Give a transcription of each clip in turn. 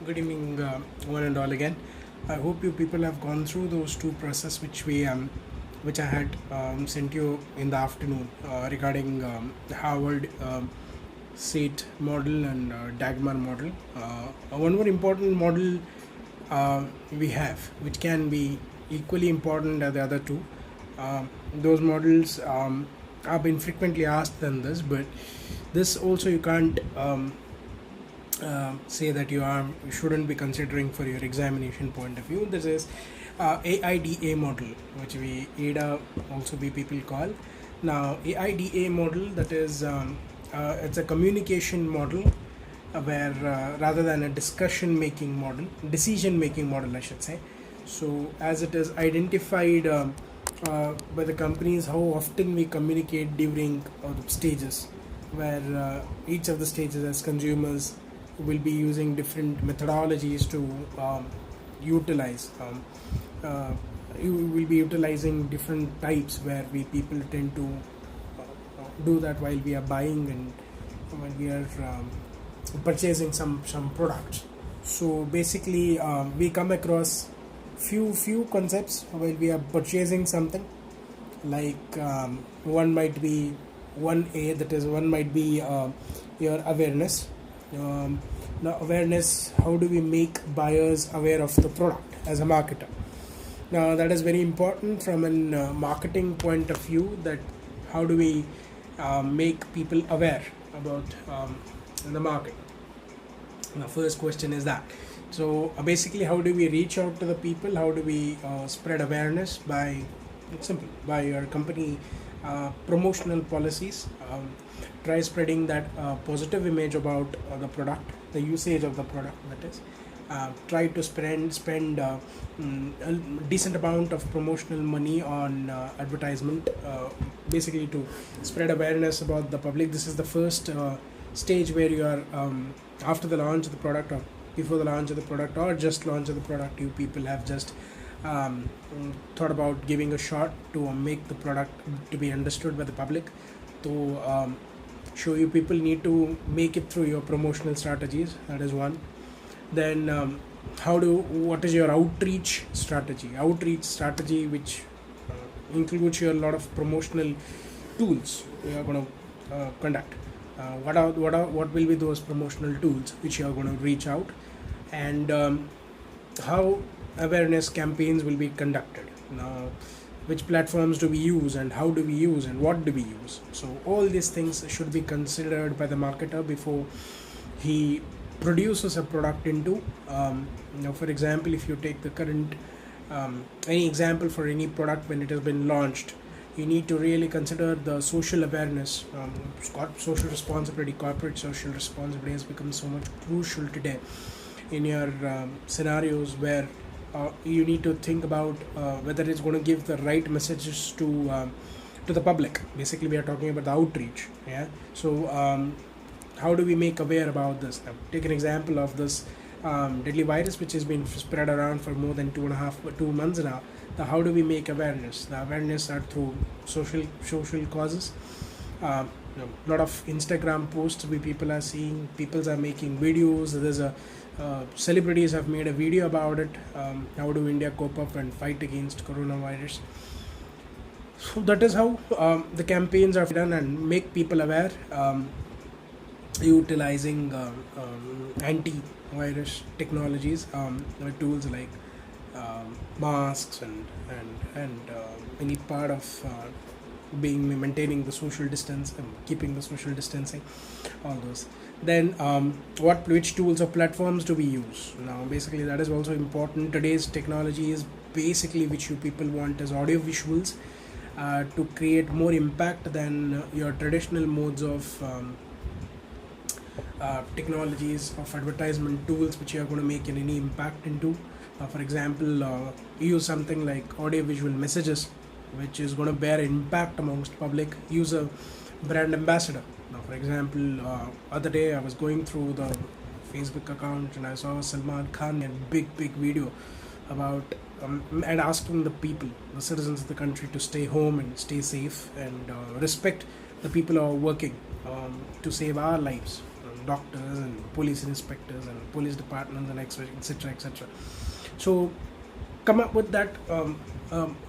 Good evening, one and all again. I hope you people have gone through those two process which I had sent you in the afternoon regarding the Harvard SATE model and Dagmar model. One more important model we have, which can be equally important as the other two. Those models have been frequently asked than this, but this also you can't. Say that you shouldn't be considering for your examination point of view. This is AIDA model, which we AIDA also we people call. Now AIDA model, that is it's a communication model where rather than a decision making model I should say. So as it is identified by the companies how often we communicate during the stages, where each of the stages as consumers will be using different methodologies to utilize. You will be utilizing different types where we people tend to do that while we are buying and when we are purchasing some products. So basically, we come across few concepts while we are purchasing something. Like one might be 1A, that is one might be your awareness. Now awareness, how do we make buyers aware of the product as a marketer? Now that is very important from a marketing point of view, that how do we make people aware about the market. Now first question is that. So basically, how do we reach out to the people? How do we spread awareness? It's simple, by your company promotional policies. Try spreading that positive image about the product, the usage of the product, that is. Try to spend a decent amount of promotional money on advertisement, basically to spread awareness about the public. This is the first stage where you are after the launch of the product, or before the launch of the product, or just launch of the product. You people have just thought about giving a shot to make the product to be understood by the public. To show you people need to make it through your promotional strategies. That is one. Then what is your outreach strategy? Outreach strategy, which includes your lot of promotional tools you are going to conduct. What will be those promotional tools which you are going to reach out, and how awareness campaigns will be conducted. Now, which platforms do we use, and how do we use, and what do we use? So all these things should be considered by the marketer before he produces a product into. For example, if you take the current any example for any product when it has been launched, you need to really consider the social awareness. Social responsibility, corporate social responsibility has become so much crucial today in your scenarios where you need to think about whether it's going to give the right messages to the public. Basically, we are talking about the outreach. Yeah. So how do we make aware about this? Now, take an example of this deadly virus, which has been spread around for more than 2 months now. How do we make awareness? The awareness are through social causes. Lot of Instagram posts we people are seeing. People are making videos. There's a celebrities have made a video about it. How do India cope up and fight against coronavirus? So that is how the campaigns are done and make people aware, utilizing anti-virus technologies, tools like masks and any part of maintaining the social distance and keeping the social distancing, all those. Then which tools or platforms do we use? Now basically that is also important. Today's technology is basically, which you people want, is audio visuals to create more impact than your traditional modes of technologies of advertisement tools which you are going to make any impact into. For example, use something like audio visual messages which is going to bear impact amongst public. Use a brand ambassador. Now for example, other day I was going through the Facebook account and I saw Salman Khan in a big video about and asking the people, the citizens of the country, to stay home and stay safe and respect the people who are working to save our lives. doctors and police inspectors and police departments and etc etc. So come up with that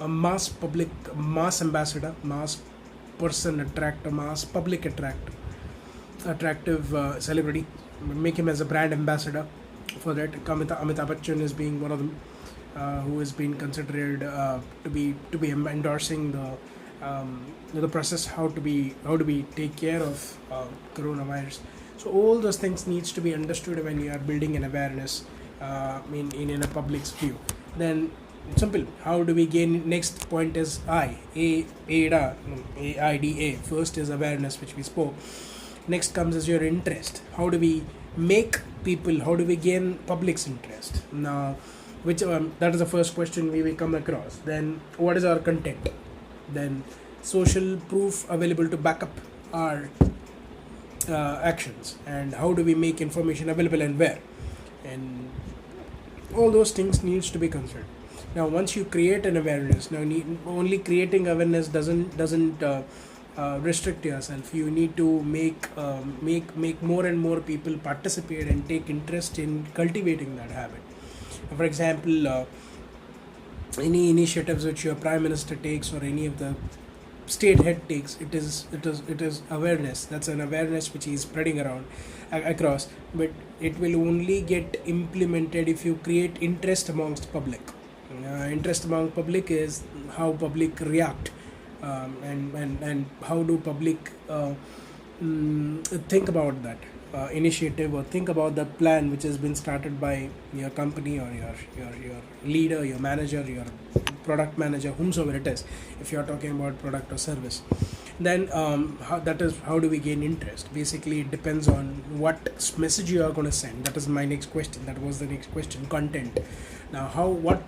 a mass public, mass ambassador, mass person attractor, mass public attractive celebrity. Make him as a brand ambassador. For that, Amitabh Bachchan is being one of them, who has been considered to be endorsing the process, how do we take care of coronavirus. So all those things needs to be understood when you are building an awareness in a public's view. Then simple, how do we gain? Next point is AIDA. First is awareness, which we spoke. Next comes as your interest. How do we make people, how do we gain public's interest? Now, which that is the first question we will come across. Then what is our content? Then social proof available to back up our actions, and how do we make information available and where, and all those things needs to be considered. Now once you create an awareness, now only creating awareness doesn't restrict yourself. You need to make more and more people participate and take interest in cultivating that habit. For example, any initiatives which your prime minister takes or any of the state head takes, it is awareness. That's an awareness which is spreading around across, but it will only get implemented if you create interest amongst public. Interest among public is how public react, and how do public think about that initiative, or think about the plan which has been started by your company or your leader, your manager, your product manager, whomsoever it is, if you are talking about product or service. Then how do we gain interest? Basically it depends on what message you are going to send. That is my next question. That was the next question. Content. Now what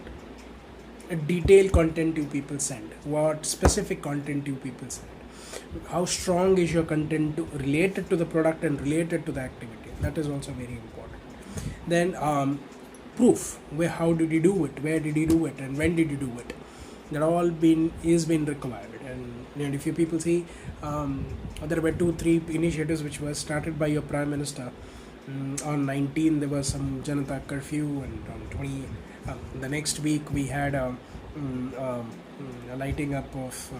detailed content do people send? What specific content do people send? How strong is your content related to the product and related to the activity? That is also very important. Then proof. How did you do it? Where did you do it? And when did you do it? That all is been required. And if you people see, there were 2-3 initiatives which were started by your prime minister. On 19 there was some Janata curfew, and on 20 the next week we had a lighting up of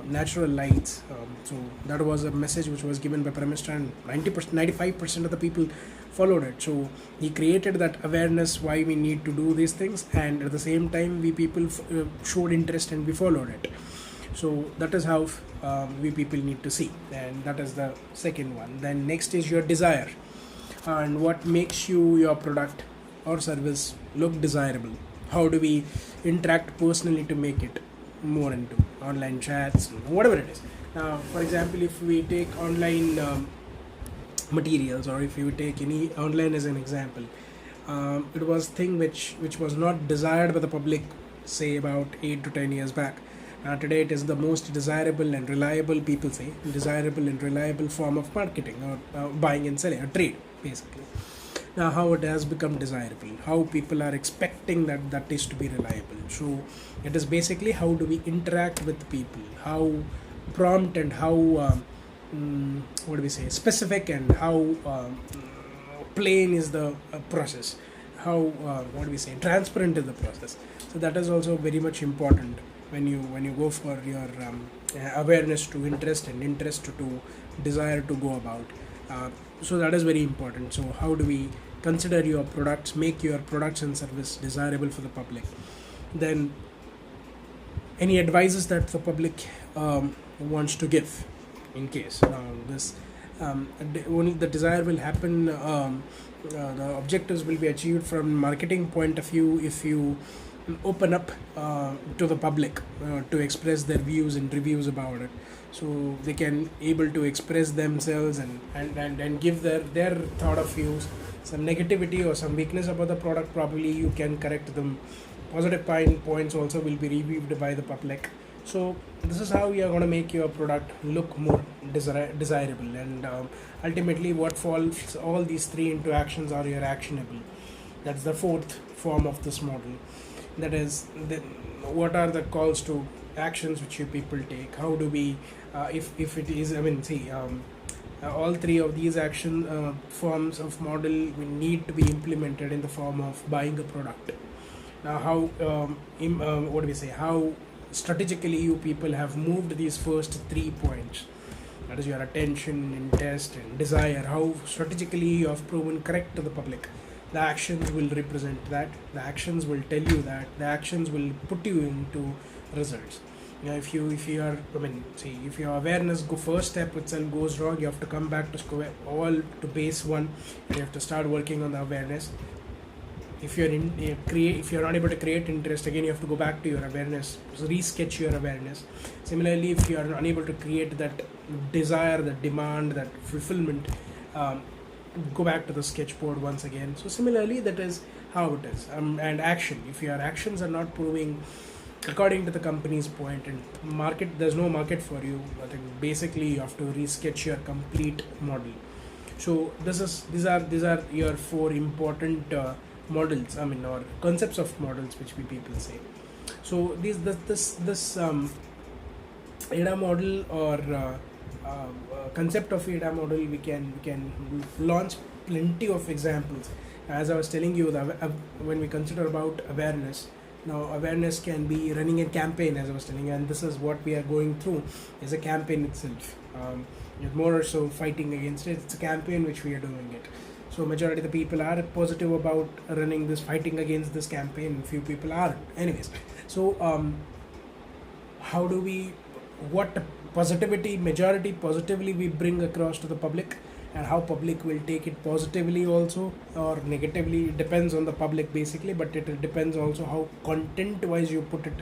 natural lights. So that was a message which was given by Prime Minister, and 95% of the people followed it. So he created that awareness why we need to do these things, and at the same time we people showed interest and we followed it. So that is how we people need to see, and that is the second one. Then next is your desire, and what makes your product or service look desirable. How do we interact personally to make it more into online chats, whatever it is. Now for example, if we take online materials, or if you take any online as an example, it was thing which was not desired by the public, say about 8 to 10 years back. Today it is the most desirable and reliable, people say, desirable and reliable form of marketing, or buying and selling, a trade basically. Now how it has become desirable, how people are expecting that is to be reliable. So it is basically how do we interact with people, how prompt and how what do we say, specific, and how plain is the process, how what do we say, transparent is the process. So that is also very much important when you go for your awareness to interest, and interest to desire to go about. So that is very important. So how do we consider your products, make your products and service desirable for the public? Then any advices that the public wants to give, in case this only the desire will happen, the objectives will be achieved from marketing point of view if you open up to the public to express their views and reviews about it, so they can able to express themselves and give their thought of views. Some negativity or some weakness about the product, probably you can correct them. Positive points also will be reviewed by the public. So this is how you are going to make your product look more desirable, and ultimately what falls all these three into actions are your actionable. That's the fourth form of this model. That is, what are the calls to actions which you people take? How do we if it is, I mean, see, All three of these action forms of model will need to be implemented in the form of buying a product. Now, how what do we say? How strategically you people have moved these first 3 points, that is your attention, interest, and desire. How strategically you have proven correct to the public. The actions will represent that. The actions will tell you that. The actions will put you into results. If you are, see, if your awareness first step itself goes wrong, you have to come back to to base one, and you have to start working on the awareness. If you're not able to create interest, again you have to go back to your awareness, resketch your awareness. Similarly, if you are unable to create that desire, that demand, that fulfillment, go back to the sketchboard once again. So similarly, that is how it is. And action, if your actions are not proving according to the company's point and market, there's no market for you. I think basically you have to resketch your complete model. So these are your 4 important models, or concepts of models, which we people say. So this ADA model, or concept of ADA model, we can launch plenty of examples. As I was telling you, when we consider about awareness, now awareness can be running a campaign, as I was telling you, and this is what we are going through, is a campaign itself. More or so fighting against it, it's a campaign which we are doing it. So majority of the people are positive about running this, fighting against this campaign. Few people aren't. Anyways, so how do we, what positivity, majority positively we bring across to the public, and how public will take it positively also or negatively, depends on the public basically, but it depends also how content wise you put it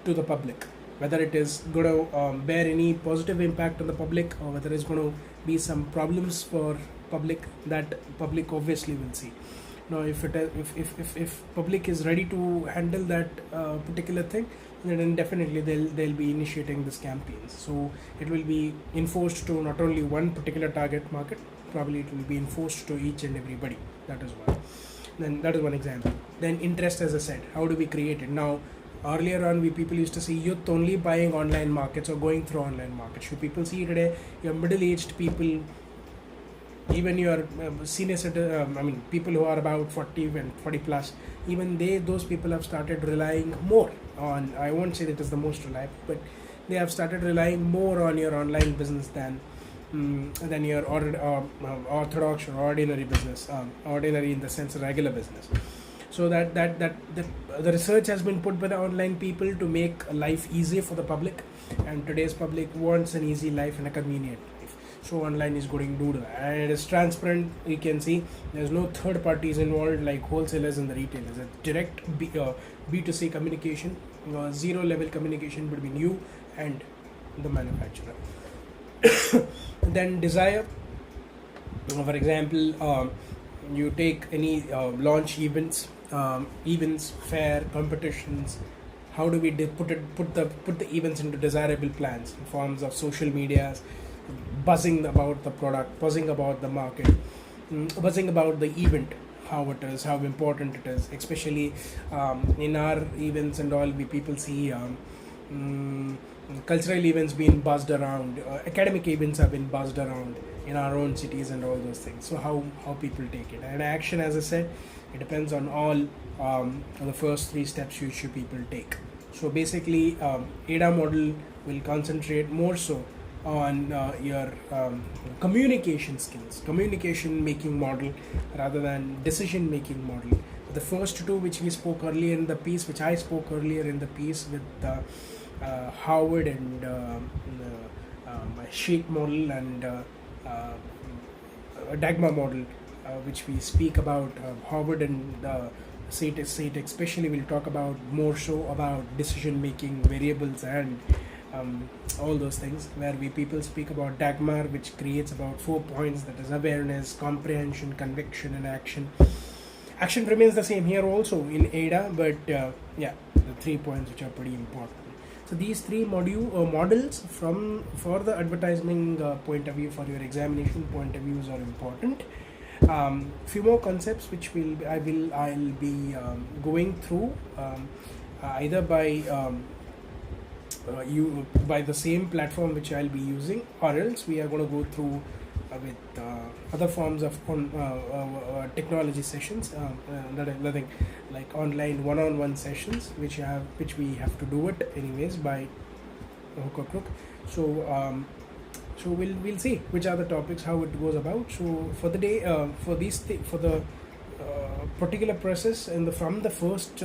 to the public, whether it is going to bear any positive impact on the public, or whether it's going to be some problems for public, that public obviously will see. Now if public is ready to handle that particular thing, then definitely they'll be initiating this campaigns. So it will be enforced to not only one particular target market, probably it will be enforced to each and everybody. That is one. Then that is one example. Then interest, as I said, how do we create it? Now earlier on, people used to see youth only buying online markets or going through online markets. Should people see today your middle-aged people, even your senior citizen, people who are about 40 and 40 plus, even those people have started relying more on, I won't say that is the most reliable, but they have started relying more on your online business than your orthodox or ordinary business, ordinary in the sense of regular business. So that the research has been put by the online people to make life easier for the public, and today's public wants an easy life and a convenient life. So online is going to do that, and it is transparent. You can see there's no third parties involved like wholesalers and the retailers. It's direct B2C communication, zero level communication between you and the manufacturer. Then desire, for example, you take any launch events, fair competitions. How do we put the events into desirable plans in forms of social media, buzzing about the product, buzzing about the market, buzzing about the event, how it is, how important it is, especially in our events and all. People see cultural events being buzzed around, academic events have been buzzed around in our own cities and all those things. So how people take it, and action, as I said, it depends on all the first 3 steps you should people take. So basically, ADA model will concentrate more so on your communication skills, communication making model, rather than decision making model. The first 2 which we spoke earlier in the piece, which I spoke earlier in the piece with Howard and Sheikh model and Dagmar model, which we speak about, Howard and SATE, especially we'll talk about more so about decision making variables and all those things, where we people speak about Dagmar, which creates about 4 points, that is awareness, comprehension, conviction, and action. Action remains the same here also in ADA, but the 3 points which are pretty important. So these 3 models for the advertising point of view, for your examination point of views, are important. Few more concepts which I'll be going through either by by the same platform which I'll be using, or else we are going to go through with other forms of technology sessions, that is nothing like online one-on-one sessions, which we have to do it anyways by hook or crook. So we'll see which are the topics, how it goes about. So for the day, for the particular process, and from the first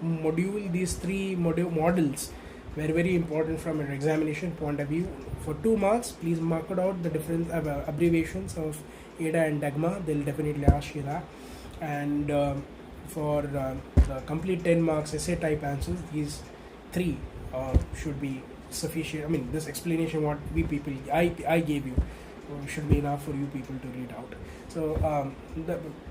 module, these three models were very important from an examination point of view. For 2 marks, please mark it out the different abbreviations of ADA and DAGMA. They'll definitely ask you that. And for the complete 10 marks essay type answers, these three should be sufficient. I mean, this explanation what I gave you should be enough for you people to read out. So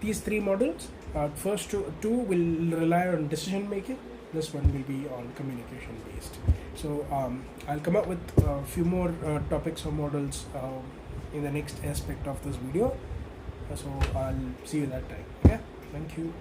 these three models, first two will rely on decision making. This one will be on communication based. So I'll come up with a few more topics or models in the next aspect of this video. So I'll see you that time. Yeah, thank you.